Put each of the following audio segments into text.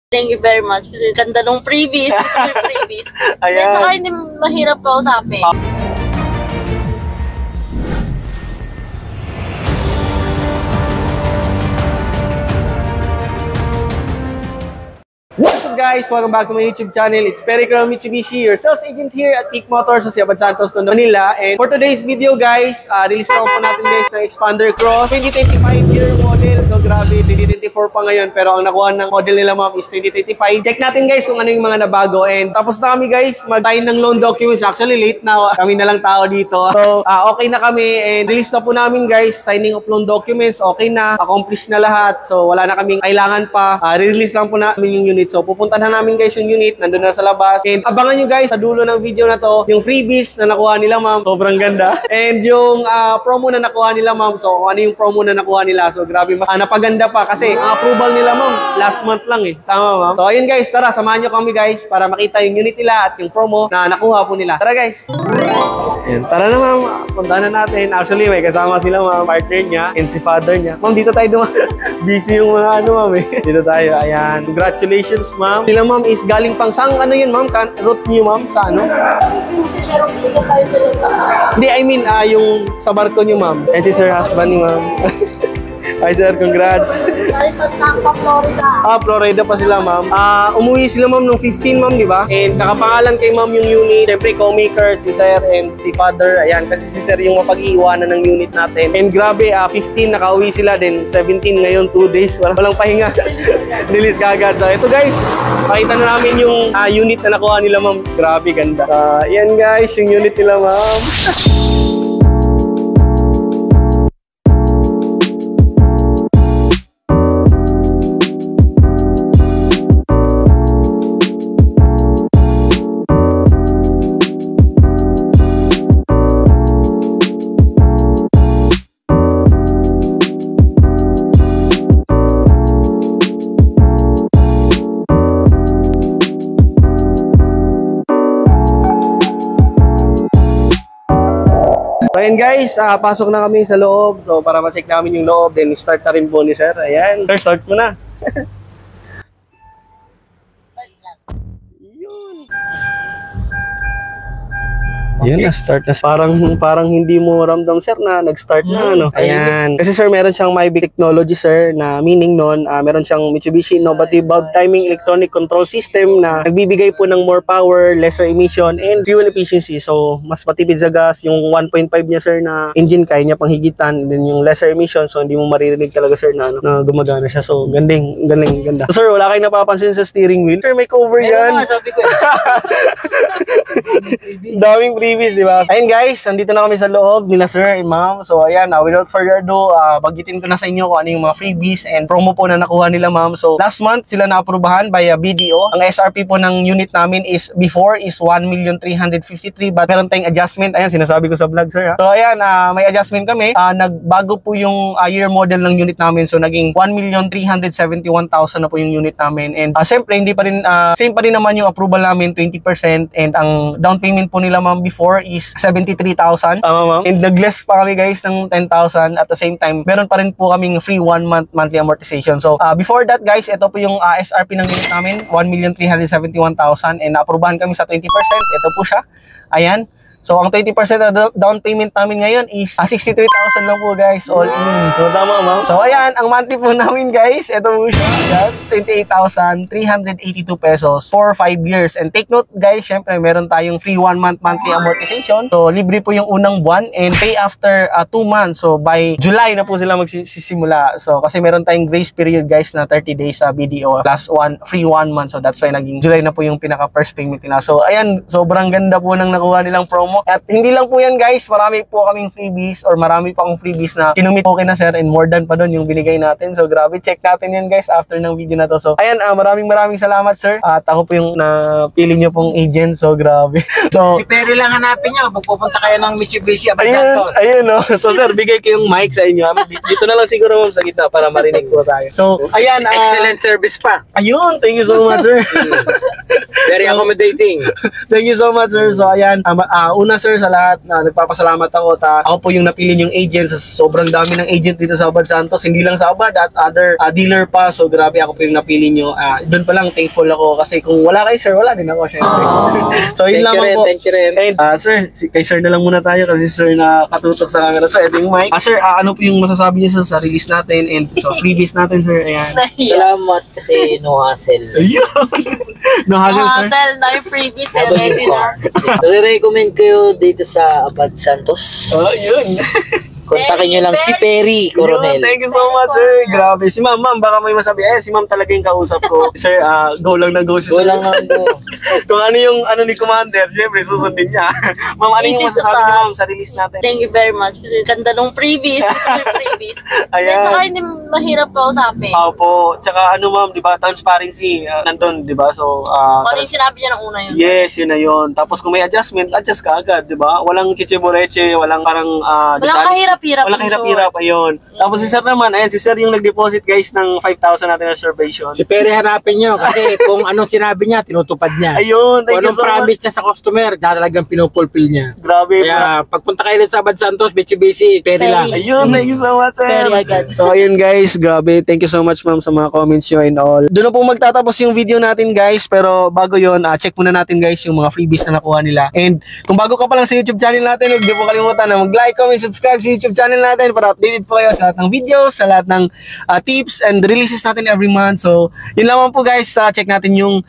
Thank you very much kasi ganda nung freebies. Gusto mo yung freebies. Ayan. Tsaka hindi mahirap kausapin. What's up guys? Welcome back to my YouTube channel. It's Pericurl Mitsubishi, your sales agent here at Peak Motors sa Siabat Santos, Tondo, Manila. And for today's video guys, release na po natin guys ng Expander Cross 2025 year model. So grabe, 2024 pa ngayon pero ang nakuha ng model nila ma'am is 2025. Check natin guys kung ano yung mga nabago. And tapos na kami guys, mag-sign ng loan documents. Actually late na, kami na lang tao dito. So okay na kami and release na po namin guys, signing of loan documents. Okay na, accomplish na lahat. So wala na kaming kailangan pa. Re-release lang po namin yung unit. So pupuntahan na namin guys yung unit, nandun na sa labas. And abangan nyo guys sa dulo ng video na to, yung freebies na nakuha nila ma'am. Sobrang ganda. And yung promo na nakuha nila ma'am. So ano yung promo na nakuha nila. So grabe, mas napaganda pa kasi ang approval nila ma'am last month lang eh. Tama ma'am? So ayun guys, tara samahan nyo kami guys para makita yung unit nila at yung promo na nakuha po nila. Tara guys! Ayan, tara na ma'am. Puntahan na natin. Actually may kasama sila ma'am, partner niya and si father niya. Ma'am dito tayo busy yung mga ano ma'am eh. Dito tayo. Ayan. Congratulations ma'am. Sila ma'am is galing pang sang ano yun ma'am? Route niyo ma'am sa ano? Hindi, I mean yung sa barko niyo ma'am. And si sir husband ni ma'am. Hi sir, congrats. Florida. Florida pa sila ma'am. Umuwi sila ma'am nung 15 ma'am, di ba? And nakapangalan kay ma'am yung unit. Siyempre, co-maker, si sir and si father. Ayan, kasi si sir yung mapag-iiwanan ng unit natin. And grabe, 15 nakauwi sila din. 17 ngayon, 2 days. Walang pahinga. Release kagad. So ito guys, pakita na namin yung unit na nakuha nila ma'am. Grabe, ganda. Ayan guys, yung unit nila ma'am. Ayan guys, pasok na kami sa loob. So para ma-check namin yung loob, then start na rin po ni sir. Ayan, sir, start mo na. Yun na, start na. Parang hindi mo ramdam sir na nag-start na ano. Ayan. Kasi sir, meron siyang Mybic technology sir na meaning nun, meron siyang Mitsubishi Innovative Valve Timing Electronic Control System na nagbibigay po ng more power, lesser emission, and fuel efficiency. So, mas matipid sa gas. Yung 1.5 niya sir na engine, kaya niya pang higitan. And then yung lesser emission, so hindi mo maririnig talaga sir na, na gumagana siya. So, ganda. So, sir, wala kayong napapansin sa steering wheel. Sir, may cover yan. Sabi ko. Daming previous, di ba? Ayun guys, nandito na kami sa loob nila sir and ma'am. So ayan, without further ado, bagitin ko na sa inyo kung ano yung mga freebies and promo po na nakuha nila ma'am. So last month sila na-aprobahan via BDO. Ang SRP po ng unit namin is before is 1,353,000 but meron tayong adjustment. Ayan, sinasabi ko sa vlog sir. So ayan, may adjustment kami. Nagbago po yung year model ng unit namin. So naging 1,371,000 na po yung unit namin. And siyempre, hindi pa rin, same pa rin naman yung approval namin, 20%. And ang down payment po nila ma'am before is 73,000. Tama ma'am? And nag-less pa kami guys ng 10,000. At the same time, meron pa rin po kaming free 1 month monthly amortization. So before that guys, ito po yung SRP ng unit namin, 1,371,000 and na-aprobahan kami sa 20%. Ito po siya. Ayan. So, ang 20% na down payment namin ngayon is 63,000 lang po guys, all in. So, tama ma'am. So, ayan, ang monthly po namin guys, ito po siya, 28,382 pesos for 5 years. And take note guys, syempre meron tayong free 1 month monthly amortization. So, libre po yung unang buwan and pay after 2 months. So, by July na po sila magsisimula. So, kasi meron tayong grace period guys na 30 days sa BDO plus free 1 month. So, that's why naging July na po yung pinaka first payment nila. So, ayan, sobrang ganda po ng nakuha nilang promo. At hindi lang po yan guys, marami po kaming freebies or marami pa akong freebies na kinumit okay na sir and more than pa doon yung binigay natin. So grabe, check natin yan guys after ng video na to. So ayan, maraming salamat sir. At ako po yung napili nyo pong agent. So grabe. So, si Perry lang hanapin nyo. Magpupunta kayo ng Mitsubishi Avancanto. Ayun no. So sir, bigay ko yung mic sa inyo. Dito na lang siguro ma'am sa gitna para marinig po tayo. So ayan, excellent service pa. Ayun, thank you so much sir. Very accommodating. Thank you so much, sir. So, ayan. Una, sir, sa lahat, nagpapasalamat ako. Ako po yung napili yung agent. Sa sobrang dami ng agent dito sa Abad Santos. Hindi lang sa Abad at other dealer pa. So, grabe, ako po yung napili nyo. Doon pa lang, thankful ako. Kasi kung wala kay sir, wala din ako, syempre. So, yun lang po. Thank you rin. And, sir, kay sir na lang muna tayo kasi sir na katutok sa camera. So, ito yung mic. Sir, ano po yung masasabi niyo sa release natin and sa freebies natin, sir? Ayan. Salamat kasi no hassle. Ayun. No hassle, sir. Hassle na yung freebies. Ready na. Nare-recommend kayo dito sa Abad Santos. Yun. Kontakin nyo lang si Perry Coronel. Thank you so much, sir. Grabe. Si ma'am, baka may masabi. Si ma'am talaga yung kausap ko. Sir, go lang na go. Go lang na go. Kung ano yung ni Commander, syempre susundin niya. Ma'am, ano yung masasabi niyo, ma'am, sa release natin? Thank you very much. Kasi ganda nung freebies. Gusto mo yung freebies. Ayan. Tsaka hindi mahirap kausapin. Opo. Tsaka ma'am, di ba, transparency, nandun, di ba? So, Kung ano yung sinabi niya ng una yun. yes, yun na yun. Tapos kung may adjustment, adjust ka agad, di ba? Walang chichiboreche, walang parang Walang kahirap-hirap. Walang kahirap-hirap, ayun. Tapos si sir naman, ayan, si sir yung nag-deposit guys ng 5,000 natin reservation. Si Perry hanapin nyo kasi kung anong sinabi niya, tinutupad niya. Ayun, thank Kung you anong so much. promise niya sa customer, talagang pinupulfill niya. Grabe, Kaya pagpunta kayo dito sa Abad Santos, Mitsubishi, Perry lang. ayun, thank you so much, sir. Very agad. So, ayun guys, grabe. Thank you so much, ma'am, sa mga comments nyo and all. Doon na po magtatapos yung video natin, guys. Pero bago yun, check muna natin, guys, yung mga freebies na nakuha nila. And kung bago ka pa lang sa YouTube channel natin, huwag niyo po kalimutan na mag-like, comment, subscribe sa YouTube channel natin para updated po kayo sa lahat ng videos, sa lahat ng tips and releases natin every month. So, yun lamang po, guys. Check natin yung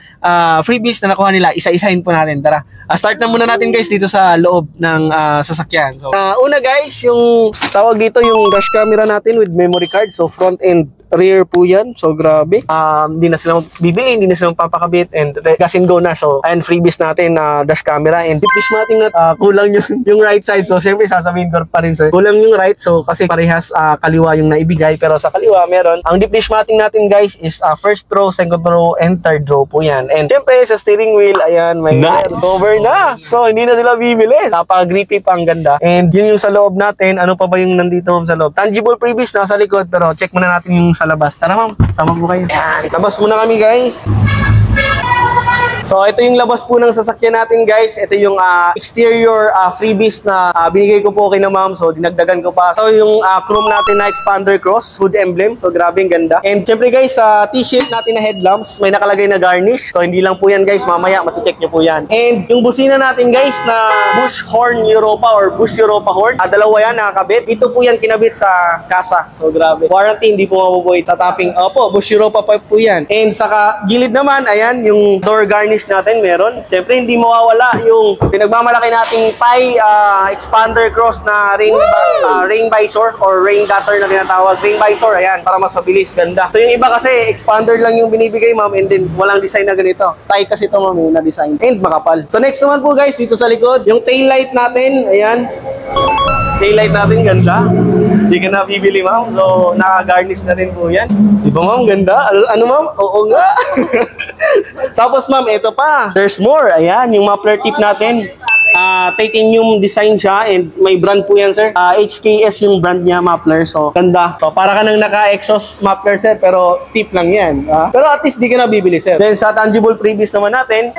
freebies na nakuha nila. Isa-isahin po natin. Tara, start na muna natin, guys, dito sa loob ng sasakyan. So, una, guys, yung tawag dito yung dash camera natin with memory card. So, front and rear po yan. So, grabe. Hindi na sila bibili, hindi na sila papakabit and gas and go na. So, ayan, freebies natin na dash camera and deep dish mating na kulang yung right side. So, siyempre, sasabihin ko pa rin, sir. Kulang yung right. So, kasi parehas kaliwa yung naibigay. Pero sa kaliwa, meron. Ang deep dish mating natin, guys, is first row, second row, and third row po yan. And siyempre, sa steering wheel, ayan, may cover na. So, hindi na sila bibili. Napaka-grippy pa, ang ganda. And yun yung sa loob natin. Ano pa ba yung nandito sa loob? Tangible freebies nasa likod. Pero check muna natin yung sa labas. Tara, ma'am. Sama po kayo. Labas muna kami, guys. So, ito yung labas po ng sasakyan natin, guys. Ito yung exterior freebies na binigay ko po kay na ma'am. So, dinagdagan ko pa. So, yung chrome natin na expander cross, hood emblem. So, grabe yung ganda. And syempre, guys, sa T-shape natin na headlamps, may nakalagay na garnish. So, hindi lang po yan, guys. Mamaya, mati-check nyo po yan. And yung busina natin, guys, na Bush Horn Europa or Bush Europa Horn. Dalawa yan nakakabit. Dito po yan kinabit sa kasa. So, grabe. Warranty, hindi po mabubuhay sa topping. Opo, Bush Europa pa po yan. And sa gilid naman, ayan, yung door garnish natin meron. Siyempre, hindi mawawala yung pinagmamalaki nating Thai expander cross na ring visor or ring gutter na tinatawag. Ring visor, ayan, para mas mabilis, ganda. So, yung iba kasi, expander lang yung binibigay, ma'am, and then walang design na ganito. Thai kasi ito, ma'am, yung na-design. And makapal. So, next naman po, guys, dito sa likod, yung tail light natin, ayan. Tail light natin, ganda. Hindi ka na bibili, ma'am. So, naka-garnish na rin po yan. Di ba, ma'am? Ganda. Ano, ma'am? Oo nga. Tapos, ma'am, ito pa. There's more. Ayan, yung muffler tip natin. Titanium design siya and may brand po yan, sir. HKS yung brand niya, muffler. So, ganda. So, para ka nang naka-exhaust muffler, sir, pero tip lang yan. Pero at least di ka na bibili, sir. Then, sa tangible freebies naman natin,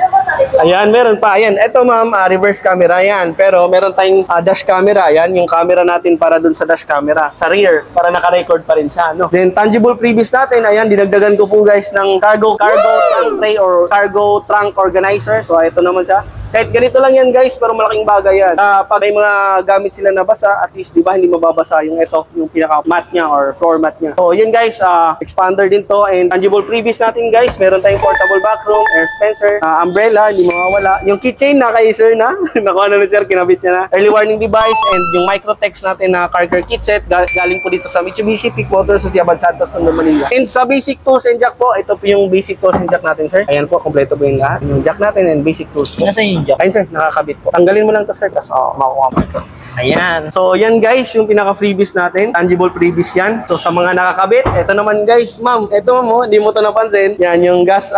ayan, meron pa. Ayan, ito, ma'am, reverse camera yan. Pero meron tayong dash camera. Ayan, yung camera natin para dun sa dash camera. Sa rear, para naka-record pa rin siya, no? Then, tangible freebies natin, ayan, dinagdagan ko po, guys, ng cargo trunk tray or cargo trunk organizer. So, ito naman siya. Kahit ganito lang yan, guys, pero malaking bagay yan. Pag may mga gamit sila na basa, at least, di ba, hindi mababasa yung ito, yung pinaka-mat niya or floor mat niya. So, yun, guys, expander din to. And tangible freebies natin, guys, meron tayong portable backroom, air dispenser, umbrella, hindi mawawala. Yung keychain na kay sir na, nakuha na ni sir, kinabit niya na. Early warning device, and yung microtext natin na car care kit set, galing po dito sa Mitsubishi Peak Motors sa Abad Santos ng Manila. And sa basic tools and jack po, ito po yung basic tools and jack natin, sir. Ayan po, kompleto po yung lahat. Yung jack natin and basic tools po. Nasa yun? India. Ayun sir, nakakabit po. Tanggalin mo lang to sir, tapos makukuha mo ito. Ayan. So, yan guys, yung pinaka-freebies natin. Tangible freebies yan. So, sa mga nakakabit, ito naman guys, ma'am. Ito ma'am, hindi mo to napansin. Yan, yung gas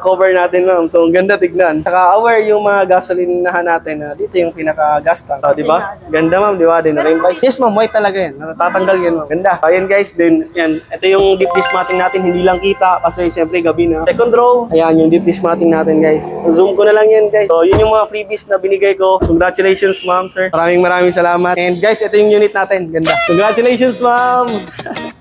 cover natin ma'am. So, ang ganda tignan. Saka aware yung mga gasolinahan natin. Dito yung pinaka-gas tank. So, di ba? Ganda ma'am, di ba? Din rin guys. Yes ma'am, white talaga yan. Natatanggal yan ma'am. Ganda. So, ayan guys, din, yan. Ito yung deep dish matting natin. Hindi lang kita kasi syempre gabi na. Second row. Ayan, yung deep dish matting natin guys. Zoom ko na lang yan guys. So, yun yung mga freebies na binigay ko. Congratulations ma'am, sir. Maraming salamat. And guys, ito yung unit natin. Ganda. Congratulations, ma'am!